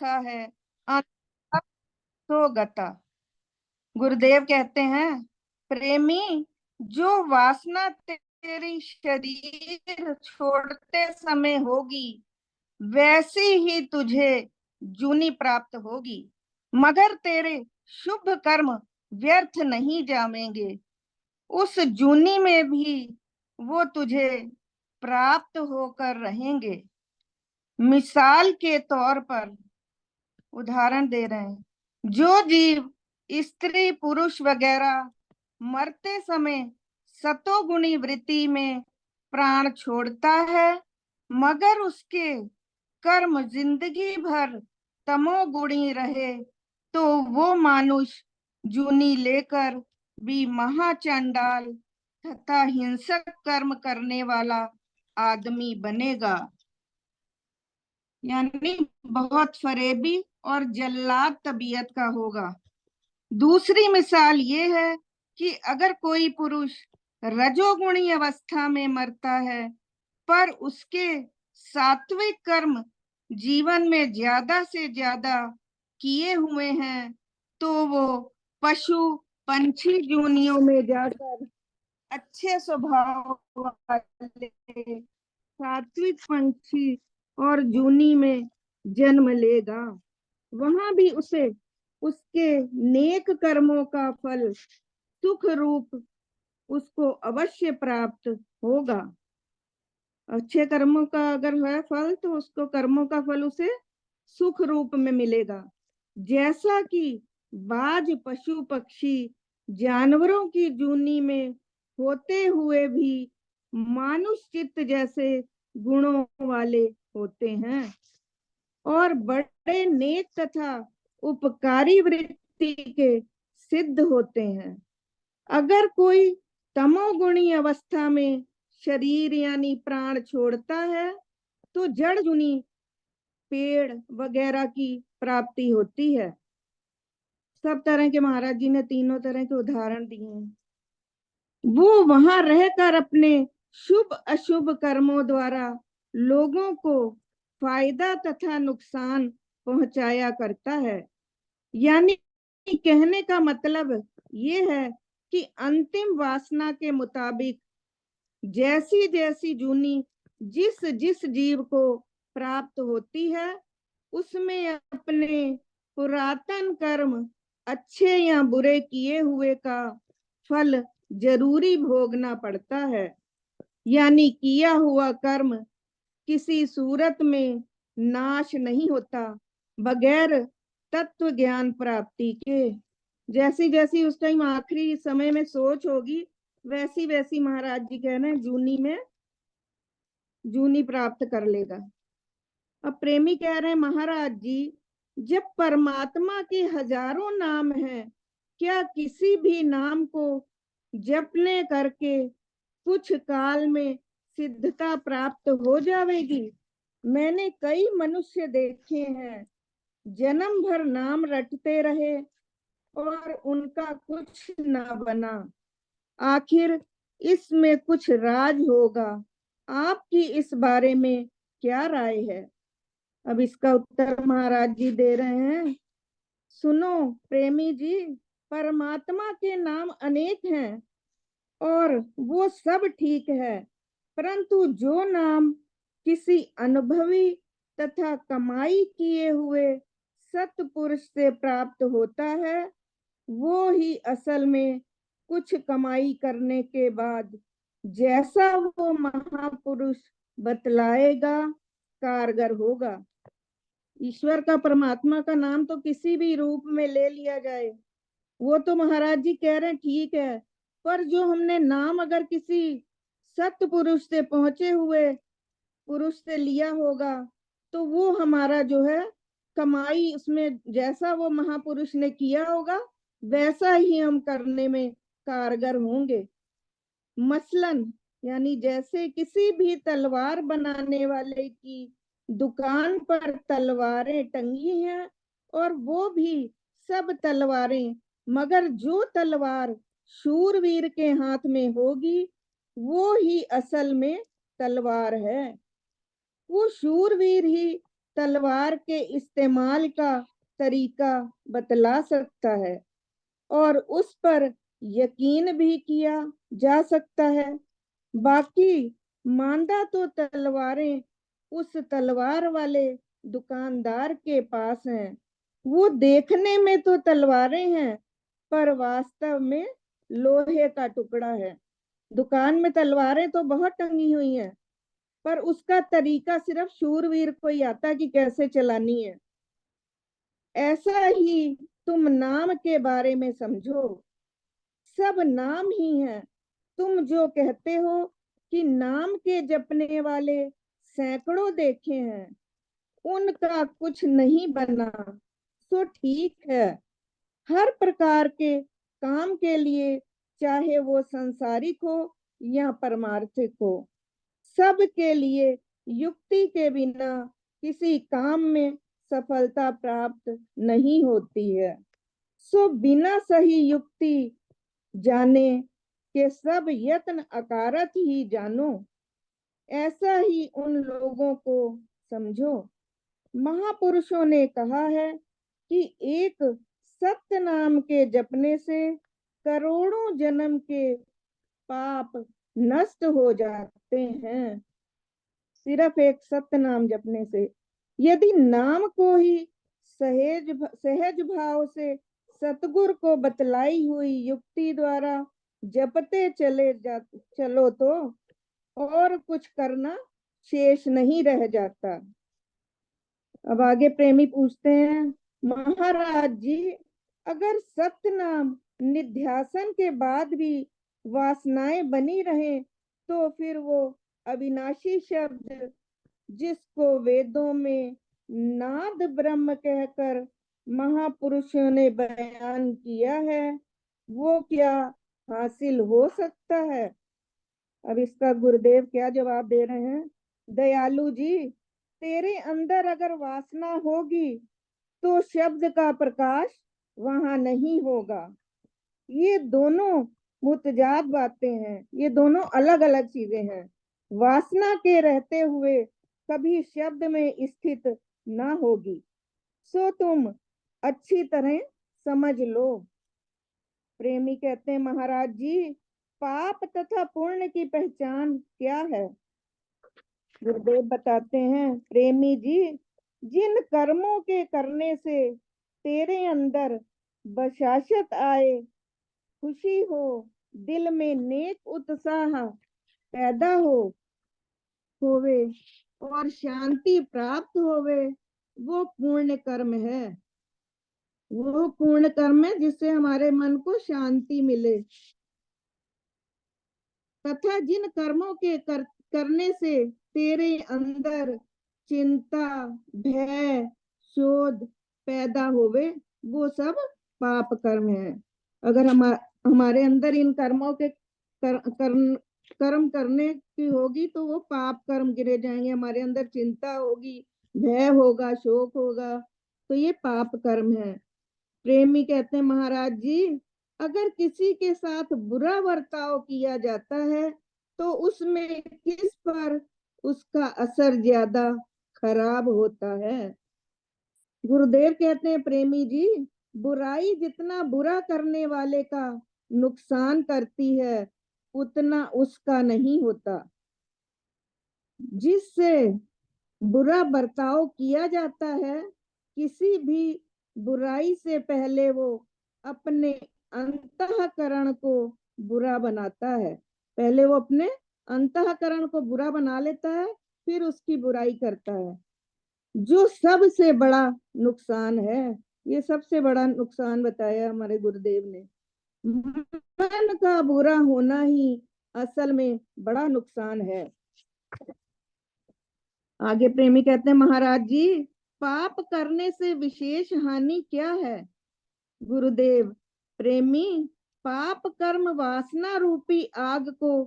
रखा है तो गता। गुरुदेव कहते हैं, प्रेमी, जो वासना तेरी शरीर छोड़ते समय होगी, वैसी ही तुझे जूनी प्राप्त होगी, मगर तेरे शुभ कर्म व्यर्थ नहीं जाएंगे। उस जूनी में भी वो तुझे प्राप्त होकर रहेंगे। मिसाल के तौर पर उदाहरण दे रहे हैं, जो जीव स्त्री पुरुष वगैरह मरते समय सतोगुणी वृत्ति में प्राण छोड़ता है, मगर उसके कर्म जिंदगी भर तमोगुणी रहे, तो वो मानुष जूनी लेकर भी महाचंडाल तथा हिंसक कर्म करने वाला आदमी बनेगा, यानी बहुत फरेबी और जल्लाद तबीयत का होगा। दूसरी मिसाल ये है कि अगर कोई पुरुष रजोगुणी अवस्था में मरता है, पर उसके सात्विक कर्म जीवन में ज्यादा से ज्यादा किए हुए हैं, तो वो पशु पंछी योनियों में जाकर अच्छे स्वभाव वाले सात्विक पंछी और जूनी में जन्म लेगा। वहां भी उसे उसके नेक कर्मों का फल सुख रूप उसको अवश्य प्राप्त होगा। अच्छे कर्मों का अगर है फल, तो उसको कर्मों का फल उसे सुख रूप में मिलेगा। जैसा कि बाज पशु पक्षी जानवरों की जूनी में होते हुए भी मानुष चित्त जैसे गुणों वाले होते हैं और बड़े नेक तथा उपकारी वृत्ति के सिद्ध होते हैं। अगर कोई तमोगुणी अवस्था में शरीर यानी प्राण छोड़ता है, तो जड़ जुनी पेड़ वगैरह की प्राप्ति होती है। सब तरह के महाराज जी ने तीनों तरह के उदाहरण दिए हैं। वो वहां रहकर अपने शुभ अशुभ कर्मों द्वारा लोगों को फायदा तथा नुकसान पहुंचाया करता है। यानी कहने का मतलब ये है कि अंतिम वासना के मुताबिक जैसी जैसी जूनी जिस जिस जीव को प्राप्त होती है, उसमें अपने पुरातन कर्म अच्छे या बुरे किए हुए का फल जरूरी भोगना पड़ता है। यानी किया हुआ कर्म किसी सूरत में नाश नहीं होता बगैर तत्व ज्ञान प्राप्ति के। जैसी जैसी उस टाइम आखिरी समय में सोच होगी, वैसी वैसी महाराज जी कह रहे हैं जूनी में जूनी प्राप्त कर लेगा। अब प्रेमी कह रहे हैं, महाराज जी, जब परमात्मा के हजारों नाम हैं, क्या किसी भी नाम को जपने करके कुछ काल में सिद्धता प्राप्त हो जाएगी? मैंने कई मनुष्य देखे हैं, जन्म भर नाम रटते रहे और उनका कुछ ना बना। आखिर इसमें कुछ राज होगा। आपकी इस बारे में क्या राय है? अब इसका उत्तर महाराज जी दे रहे हैं, सुनो प्रेमी जी, परमात्मा के नाम अनेक हैं और वो सब ठीक है, परंतु जो नाम किसी अनुभवी तथा कमाई किए हुए सत्पुरुष से प्राप्त होता है, वो ही असल में कुछ कमाई करने के बाद जैसा वो महापुरुष बतलाएगा कारगर होगा। ईश्वर का परमात्मा का नाम तो किसी भी रूप में ले लिया जाए, वो तो महाराज जी कह रहे हैं ठीक है, पर जो हमने नाम अगर किसी सत्पुरुष से पहुंचे हुए पुरुष से लिया होगा, तो वो हमारा जो है कमाई उसमें जैसा वो महापुरुष ने किया होगा वैसा ही हम करने में कारगर होंगे। मसलन यानी जैसे किसी भी तलवार बनाने वाले की दुकान पर तलवारें टंगी हैं और वो भी सब तलवारें, मगर जो तलवार शूरवीर के हाथ में होगी वो ही असल में तलवार है। वो शूरवीर ही तलवार के इस्तेमाल का तरीका बतला सकता है और उस पर यकीन भी किया जा सकता है। बाकी मांदा तो तलवारें उस तलवार वाले दुकानदार के पास हैं। वो देखने में तो तलवारें हैं, पर वास्तव में लोहे का टुकड़ा है। दुकान में तलवारें तो बहुत टंगी हुई हैं, पर उसका तरीका सिर्फ शूरवीर को ही आता कि कैसे चलानी है। ऐसा ही तुम नाम के बारे में समझो। सब नाम ही है। तुम जो कहते हो कि नाम के जपने वाले सैकड़ों देखे हैं, उनका कुछ नहीं बना, तो ठीक है। हर प्रकार के काम के लिए, चाहे वो सांसारिक हो या परमार्थिक हो, सब के लिए युक्ति के बिना किसी काम में सफलता प्राप्त नहीं होती है। सो बिना सही युक्ति जाने के सब यत्न अकारत ही जानो। ऐसा ही उन लोगों को समझो। महापुरुषों ने कहा है कि एक सत्य नाम के जपने से करोड़ों जन्म के पाप नष्ट हो जाते हैं। सिर्फ एक सत्य नाम जपने से। यदि नाम को ही सहज भाव से सतगुरु को बतलाई हुई युक्ति द्वारा जपते चलो तो और कुछ करना शेष नहीं रह जाता। अब आगे प्रेमी पूछते हैं, महाराज जी, अगर सत्य नाम निध्यासन के बाद भी वासनाएं बनी रहे, तो फिर वो अविनाशी शब्द जिसको वेदों में नाद ब्रह्म कहकर महापुरुषों ने बयान किया है, वो क्या हासिल हो सकता है? अब इसका गुरुदेव क्या जवाब दे रहे हैं। दयालु जी, तेरे अंदर अगर वासना होगी तो शब्द का प्रकाश वहां नहीं होगा। ये दोनों मुतजाद बातें हैं, ये दोनों अलग अलग चीजें हैं। वासना के रहते हुए कभी शब्द में स्थित ना होगी। सो तुम अच्छी तरह समझ लो। प्रेमी कहते हैं, महाराज जी, पाप तथा पुण्य की पहचान क्या है? गुरुदेव बताते हैं, प्रेमी जी, जिन कर्मों के करने से तेरे अंदर बशाशत आए, खुशी हो, दिल में नेक उत्साह पैदा होवे और शांति प्राप्त होवे, वो पूर्ण कर्म है। वो पूर्ण कर्म है जिससे हमारे मन को शांति मिले। तथा जिन कर्मों के करने से तेरे अंदर चिंता, भय, शोध पैदा होवे, वो सब पाप कर्म है। अगर हमारे अंदर इन कर्मों के कर्म करने की होगी तो वो पाप कर्म गिरे जाएंगे। हमारे अंदर चिंता होगी, भय होगा, शोक होगा, तो ये पाप कर्म है। प्रेमी कहते हैं, महाराज जी, अगर किसी के साथ बुरा बर्ताव किया जाता है तो उसमें किस पर उसका असर ज्यादा खराब होता है? गुरुदेव कहते हैं, प्रेमी जी, बुराई जितना बुरा करने वाले का नुकसान करती है, उतना उसका नहीं होता। जिससे बुरा बर्ताव किया जाता है, किसी भी बुराई से पहले वो अपने अंतःकरण को बुरा बनाता है। पहले वो अपने अंतःकरण को बुरा बना लेता है, फिर उसकी बुराई करता है, जो सबसे बड़ा नुकसान है। ये सबसे बड़ा नुकसान बताया हमारे गुरुदेव ने। मन का बुरा होना ही असल में बड़ा नुकसान है। आगे प्रेमी कहते हैं, महाराज जी, पाप करने से विशेष हानि क्या है? गुरुदेव, प्रेमी, पाप कर्म वासना रूपी आग को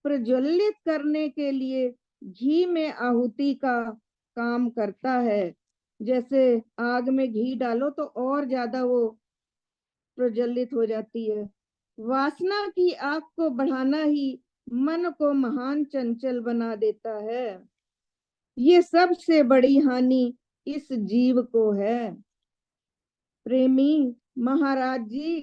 प्रज्वलित करने के लिए घी में आहुति का काम करता है। जैसे आग में घी डालो तो और ज्यादा वो प्रज्वलित हो जाती है। वासना की आग को बढ़ाना ही मन को महान चंचल बना देता है। ये सबसे बड़ी हानि इस जीव को है। प्रेमी महाराज जी,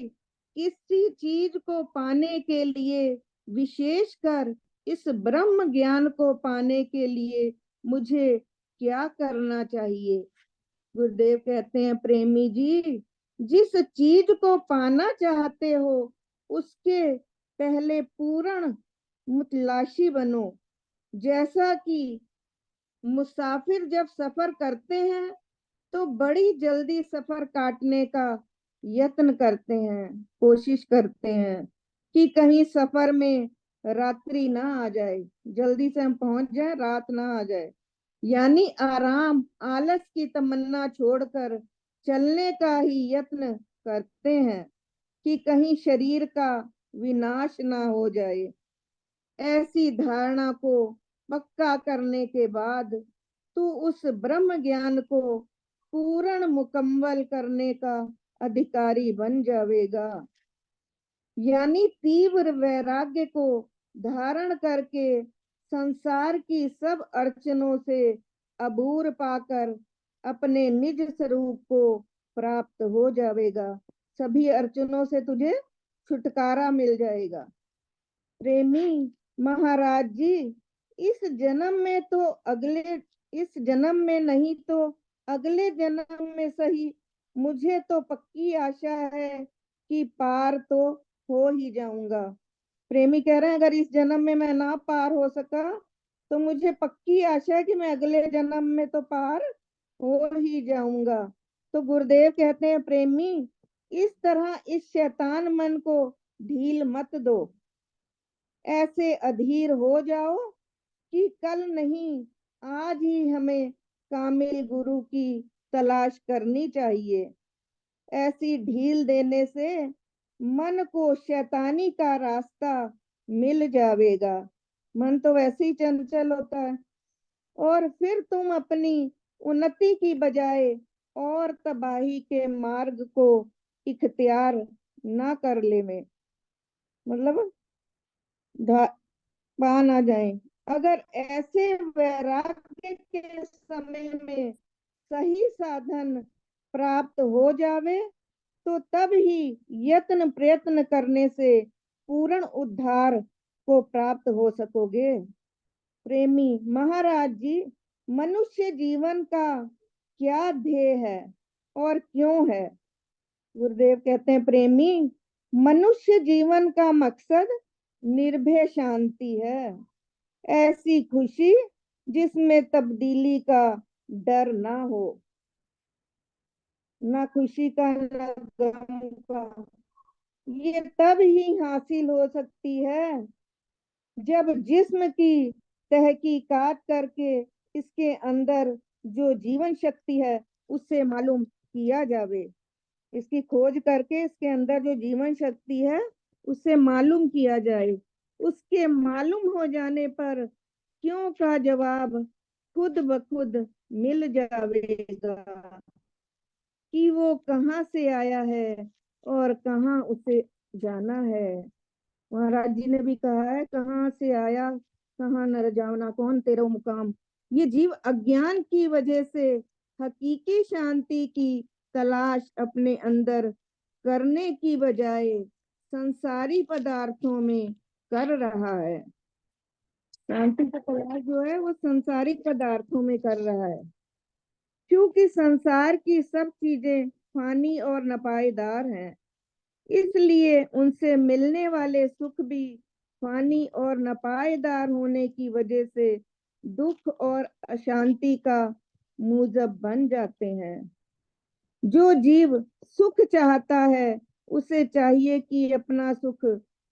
किसी चीज को पाने के लिए, विशेषकर इस ब्रह्म ज्ञान को पाने के लिए मुझे क्या करना चाहिए? गुरुदेव कहते हैं, प्रेमी जी, जिस चीज को पाना चाहते हो उसके पहले पूर्ण मुतलाशी बनो। जैसा कि मुसाफिर जब सफर करते हैं तो बड़ी जल्दी सफर काटने का यत्न करते हैं, कोशिश करते हैं कि कहीं सफर में रात्रि ना आ जाए, जल्दी से हम पहुंच जाए, रात ना आ जाए। यानी आराम, आलस की तमन्ना छोड़कर चलने का ही यत्न करते हैं कि कहीं शरीर का विनाश ना हो जाए। ऐसी धारणा को पक्का करने के बाद तू उस ब्रह्म ज्ञान को पूर्ण मुकम्मल करने का अधिकारी बन जाएगा। यानी तीव्र वैराग्य को धारण करके संसार की सब अड़चनों से अबूर पाकर अपने निज स्वरूप को प्राप्त हो जाएगा। सभी अड़चनों से तुझे छुटकारा मिल जाएगा। प्रेमी महाराज जी, इस जन्म में तो अगले इस जन्म में नहीं तो अगले जन्म में सही, मुझे तो पक्की आशा है कि पार तो हो ही जाऊंगा। प्रेमी कह रहे हैं, अगर इस जन्म में मैं ना पार हो सका तो मुझे पक्की आशा है कि मैं अगले जन्म में तो पार हो ही जाऊंगा। तो गुरुदेव कहते हैं, प्रेमी, इस तरह इस शैतान मन को ढील मत दो। ऐसे अधीर हो जाओ कि कल नहीं, आज ही हमें कामिल गुरु की तलाश करनी चाहिए। ऐसी ढील देने से मन को शैतानी का रास्ता मिल जाएगा। मन तो वैसे ही चंचल होता है, और फिर तुम अपनी उन्नति की बजाय और तबाही के मार्ग को इख्तियार ना कर ले में, मतलब पा ना जाए। अगर ऐसे वैराग्य के समय में सही साधन प्राप्त हो जावे तो तब ही यत्न प्रयत्न करने से पूर्ण उद्धार को प्राप्त हो सकोगे। प्रेमी महाराज जी, मनुष्य जीवन का क्या ध्येय है और क्यों है? गुरुदेव कहते हैं, प्रेमी, मनुष्य जीवन का मकसद निर्भय शांति है। ऐसी खुशी जिसमें तब्दीली का डर ना हो, ना खुशी का ना गम का। ये तब ही हासिल हो सकती है जब जिस्म की तहकीकात करके इसके अंदर जो जीवन शक्ति है उससे मालूम किया जावे। इसकी खोज करके इसके अंदर जो जीवन शक्ति है उससे मालूम किया जाए। उसके मालूम हो जाने पर क्यों का जवाब खुद ब खुद मिल जाएगा कि वो कहाँ से आया है और कहाँ उसे जाना है। महाराज जी ने भी कहा है, कहाँ से आया कहाँ न जाना, कौन तेरा मुकाम। ये जीव अज्ञान की वजह से हकीकी शांति की तलाश अपने अंदर करने की बजाय संसारी पदार्थों में कर रहा है। शांति का तलाश जो है वो संसारिक पदार्थों में कर रहा है, क्योंकि संसार की सब चीजें फानी और नपायेदार हैं। इसलिए उनसे मिलने वाले सुख भी फानी और नपायेदार होने की वजह से दुख और अशांति का मूजब बन जाते हैं। जो जीव सुख चाहता है उसे चाहिए कि अपना सुख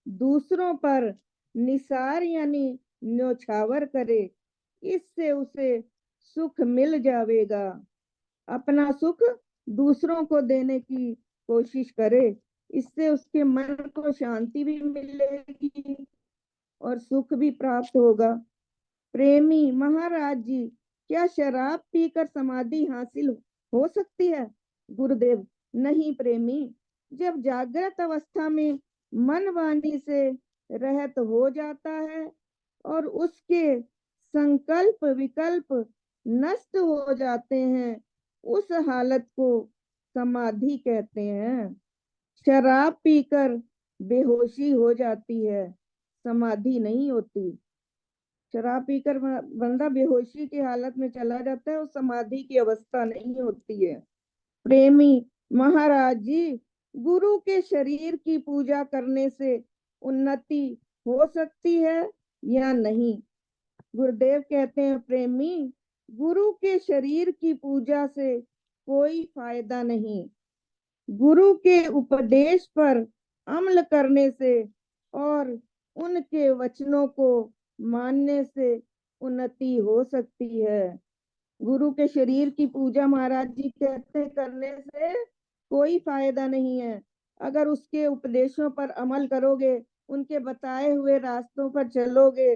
दूसरों पर निसार यानी न्योछावर करे, इससे उसे सुख मिल जाएगा। अपना सुख दूसरों को देने की कोशिश करे, इससे उसके मन को शांति भी मिलेगी और सुख भी प्राप्त होगा। प्रेमी महाराज जी, क्या शराब पीकर समाधि हासिल हो सकती है? गुरुदेव, नहीं प्रेमी, जब जागृत अवस्था में मन वाणी से रहित हो जाता है और उसके संकल्प विकल्प नष्ट हो जाते हैं उस हालत को समाधि कहते हैं। शराब पीकर बेहोशी हो जाती है, समाधि नहीं होती। शराब पीकर बंदा बेहोशी की हालत में चला जाता है, वो समाधि की अवस्था नहीं होती है। प्रेमी, महाराज जी, गुरु के शरीर की पूजा करने से उन्नति हो सकती है या नहीं? गुरुदेव कहते हैं, प्रेमी, गुरु के शरीर की पूजा से कोई फायदा नहीं। गुरु के उपदेश पर अमल करने से और उनके वचनों को मानने से उन्नति हो सकती है। गुरु के शरीर की पूजा महाराज जी कहते हैं करने से कोई फायदा नहीं है। अगर उसके उपदेशों पर अमल करोगे, उनके बताए हुए रास्तों पर चलोगे,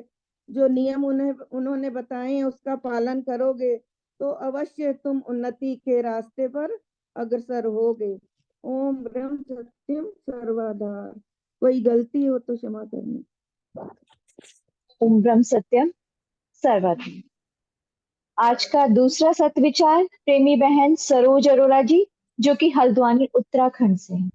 जो नियम उन्होंने बताए हैं उसका पालन करोगे, तो अवश्य तुम उन्नति के रास्ते पर अग्रसर होगे। ओम ब्रह्म सत्यम सर्वधार। कोई गलती हो तो क्षमा करना। ओम ब्रह्म सत्यम सर्वधार। आज का दूसरा सत्य विचार प्रेमी बहन सरोज अरोड़ा जी, जो कि हल्द्वानी उत्तराखंड से हैं।